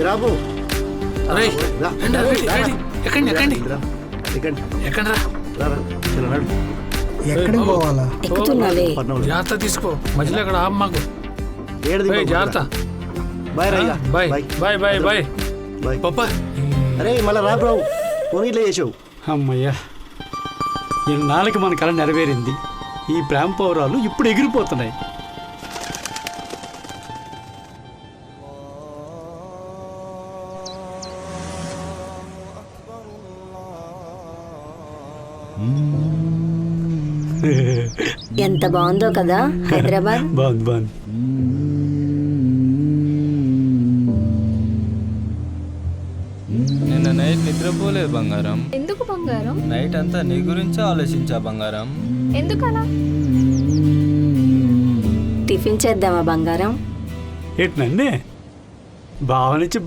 రాబు ఎక్కడికి పోవాలా? ఎక్కుతున్నాలే. జాగ్రత్త తీసుకో, మధ్యలో ఇక్కడ ఆపు మాకు. జాగ్రత్త. బాయ్ రైగా. Bye bye bye bye bye. పప్పా. అరే మళ్ళీ రాబు ఫోన్ ఇట్లా చేసావు. అమ్మయ్యా, ఇన్నాళ్ళకి మన కళ నెరవేరింది. ఈ ప్రేమ పౌరాలు ఇప్పుడు ఎగిరిపోతున్నాయి. ఎంత బాగుందో కదా హైదరాబాద్. బాగుంది బాగుంది. నిన్న నైట్ నిద్రపోలేదు బంగారం. ఎందుకు బంగారం? నైట్ అంతా నీ గురించే ఆలోచించా బంగారం. ఎందుకలా? టిఫిన్ చేద్దామా బంగారం? ఏంటి నన్నే బావ నుంచి